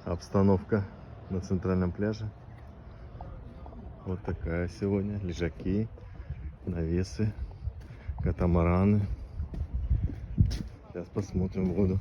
Обстановка на центральном пляже. Вот такая сегодня. Лежаки, навесы, катамараны. Сейчас посмотрим воду.